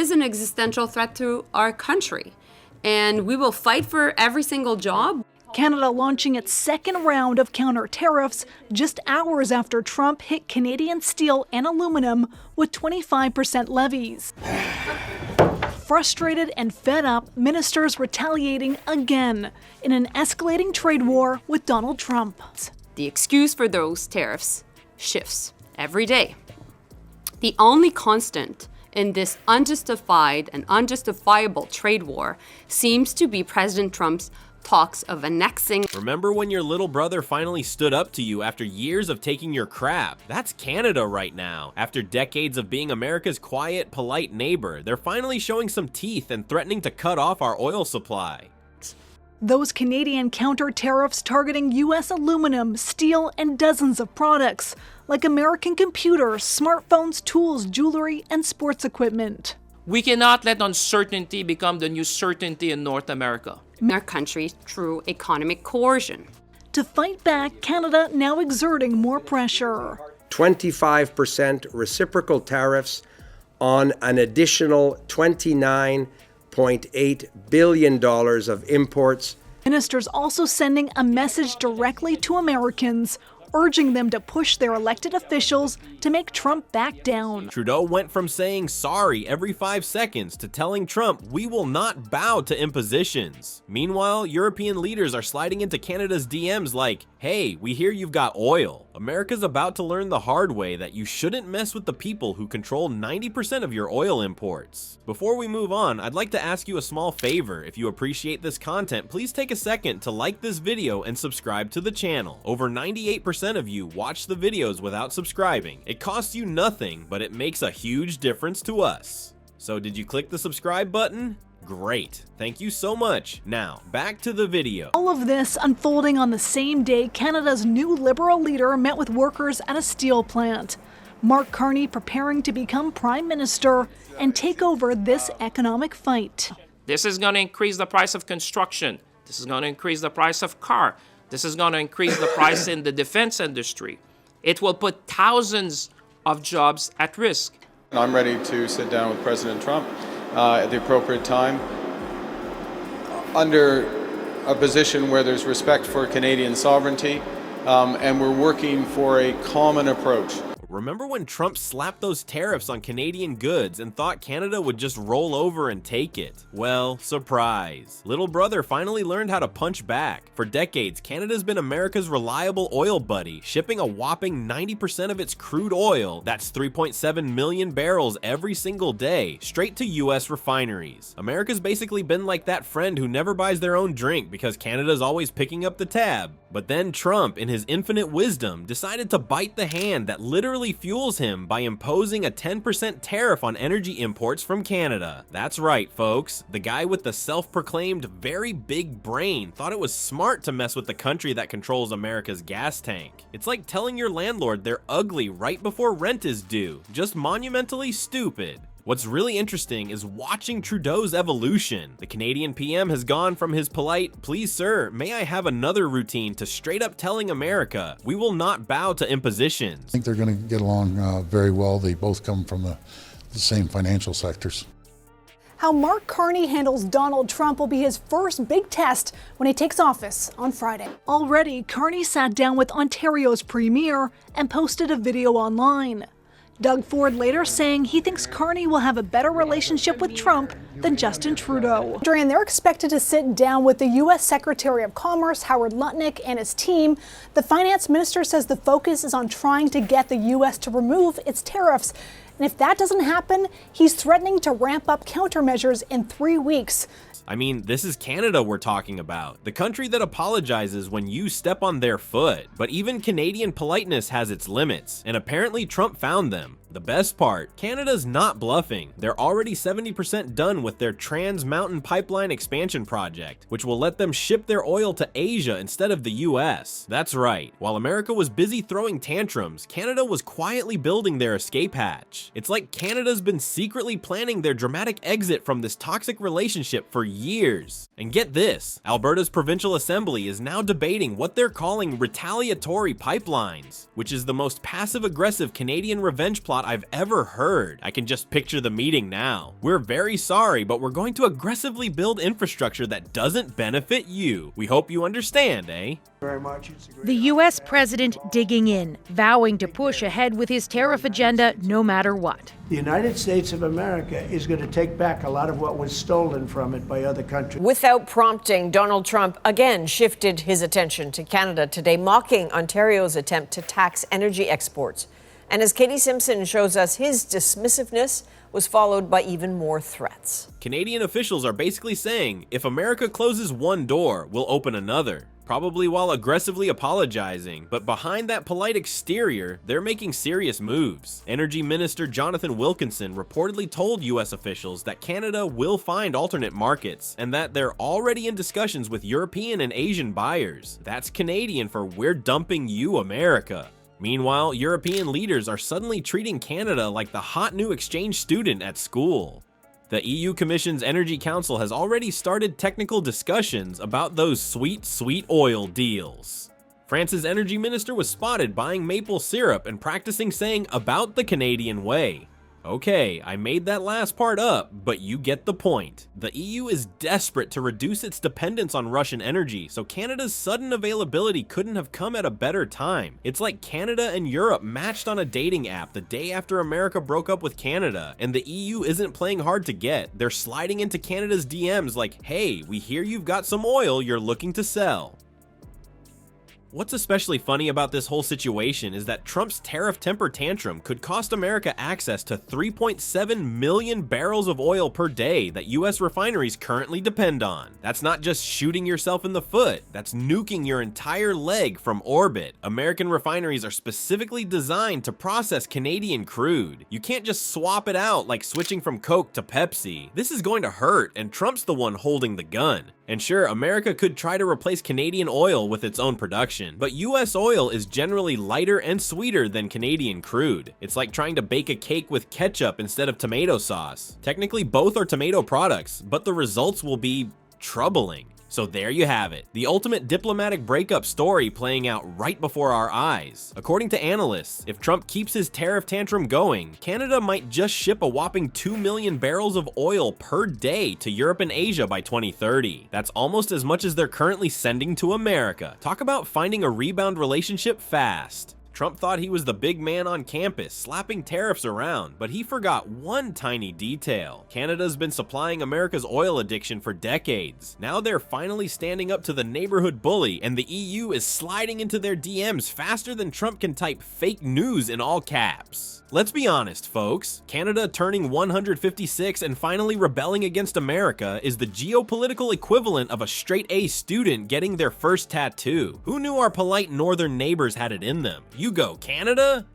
is an existential threat to our country, and we will fight for every single job. Canada launching its second round of counter tariffs just hours after Trump hit Canadian steel and aluminum with 25% levies. Frustrated and fed up, ministers retaliating again in an escalating trade war with Donald Trump. The excuse for those tariffs shifts every day. The only constant in this unjustified and unjustifiable trade war seems to be President Trump's talks of annexing. Remember when your little brother finally stood up to you after years of taking your crap? That's Canada right now. After decades of being America's quiet, polite neighbor, they're finally showing some teeth and threatening to cut off our oil supply. Those Canadian counter tariffs targeting U.S. aluminum, steel, and dozens of products, like American computers, smartphones, tools, jewelry, and sports equipment. We cannot let uncertainty become the new certainty in North America. Our country through economic coercion. To fight back, Canada now exerting more pressure. 25% reciprocal tariffs on an additional $29.8 billion of imports. Ministers also sending a message directly to Americans, urging them to push their elected officials to make Trump back down. Trudeau went from saying sorry every 5 seconds to telling Trump we will not bow to impositions. Meanwhile, European leaders are sliding into Canada's DMs like, hey, we hear you've got oil. America's about to learn the hard way that you shouldn't mess with the people who control 90% of your oil imports. Before we move on, I'd like to ask you a small favor. If you appreciate this content, please take a second to like this video and subscribe to the channel. Over 98% of you watch the videos without subscribing. It costs you nothing, but it makes a huge difference to us. So did you click the subscribe button? Great. Thank you so much. Now, back to the video. All of this unfolding on the same day Canada's new Liberal leader met with workers at a steel plant. Mark Carney preparing to become Prime Minister and take over this economic fight. This is going to increase the price of construction. This is going to increase the price of car. This is going to increase the price in the defense industry. It will put thousands of jobs at risk. I'm ready to sit down with President Trump at the appropriate time under a position where there's respect for Canadian sovereignty, and we're working for a common approach. Remember when Trump slapped those tariffs on Canadian goods and thought Canada would just roll over and take it? Well, surprise. Little brother finally learned how to punch back. For decades, Canada's been America's reliable oil buddy, shipping a whopping 90% of its crude oil, that's 3.7 million barrels every single day, straight to US refineries. America's basically been like that friend who never buys their own drink because Canada's always picking up the tab. But then Trump, in his infinite wisdom, decided to bite the hand that literally fuels him by imposing a 10% tariff on energy imports from Canada. That's right, folks. The guy with the self-proclaimed very big brain thought it was smart to mess with the country that controls America's gas tank. It's like telling your landlord they're ugly right before rent is due. Just monumentally stupid. What's really interesting is watching Trudeau's evolution. The Canadian PM has gone from his polite, please sir, may I have another routine, to straight up telling America, we will not bow to impositions. I think they're going to get along very well. They both come from the same financial sectors. How Mark Carney handles Donald Trump will be his first big test when he takes office on Friday. Already, Carney sat down with Ontario's premier and posted a video online. Doug Ford later saying he thinks Carney will have a better relationship with Trump than Justin Trudeau. And they're expected to sit down with the U.S. Secretary of Commerce, Howard Lutnick, and his team. The finance minister says the focus is on trying to get the U.S. to remove its tariffs. And if that doesn't happen, he's threatening to ramp up countermeasures in 3 weeks. I mean, this is Canada we're talking about, the country that apologizes when you step on their foot. But even Canadian politeness has its limits, and apparently Trump found them. The best part, Canada's not bluffing. They're already 70% done with their Trans Mountain Pipeline expansion project, which will let them ship their oil to Asia instead of the US. That's right, while America was busy throwing tantrums, Canada was quietly building their escape hatch. It's like Canada's been secretly planning their dramatic exit from this toxic relationship for years. And get this, Alberta's Provincial Assembly is now debating what they're calling retaliatory pipelines, which is the most passive-aggressive Canadian revenge plot lot I've ever heard. I can just picture the meeting now. We're very sorry, but we're going to aggressively build infrastructure that doesn't benefit you. We hope you understand, eh? The U.S. president digging in, vowing to push ahead with his tariff agenda no matter what. The United States of America is going to take back a lot of what was stolen from it by other countries. Without prompting, Donald Trump again shifted his attention to Canada today, mocking Ontario's attempt to tax energy exports. And as Katie Simpson shows us, his dismissiveness was followed by even more threats. Canadian officials are basically saying, if America closes one door, we'll open another. Probably while aggressively apologizing, but behind that polite exterior, they're making serious moves. Energy Minister Jonathan Wilkinson reportedly told US officials that Canada will find alternate markets, and that they're already in discussions with European and Asian buyers. That's Canadian for "we're dumping you, America." Meanwhile, European leaders are suddenly treating Canada like the hot new exchange student at school. The EU Commission's Energy Council has already started technical discussions about those sweet, sweet oil deals. France's energy minister was spotted buying maple syrup and practicing saying "about the Canadian way." Okay, I made that last part up, but you get the point. The EU is desperate to reduce its dependence on Russian energy, so Canada's sudden availability couldn't have come at a better time. It's like Canada and Europe matched on a dating app the day after America broke up with Canada, and the EU isn't playing hard to get. They're sliding into Canada's DMs like, "Hey, we hear you've got some oil you're looking to sell." What's especially funny about this whole situation is that Trump's tariff temper tantrum could cost America access to 3.7 million barrels of oil per day that US refineries currently depend on. That's not just shooting yourself in the foot, that's nuking your entire leg from orbit. American refineries are specifically designed to process Canadian crude. You can't just swap it out like switching from Coke to Pepsi. This is going to hurt, and Trump's the one holding the gun. And sure, America could try to replace Canadian oil with its own production, but US oil is generally lighter and sweeter than Canadian crude. It's like trying to bake a cake with ketchup instead of tomato sauce. Technically, both are tomato products, but the results will be troubling. So there you have it, the ultimate diplomatic breakup story playing out right before our eyes. According to analysts, if Trump keeps his tariff tantrum going, Canada might just ship a whopping 2 million barrels of oil per day to Europe and Asia by 2030. That's almost as much as they're currently sending to America. Talk about finding a rebound relationship fast. Trump thought he was the big man on campus, slapping tariffs around, but he forgot one tiny detail. Canada's been supplying America's oil addiction for decades. Now they're finally standing up to the neighborhood bully, and the EU is sliding into their DMs faster than Trump can type "fake news" in all caps. Let's be honest, folks. Canada turning 156 and finally rebelling against America is the geopolitical equivalent of a straight-A student getting their first tattoo. Who knew our polite northern neighbors had it in them? You go, Canada?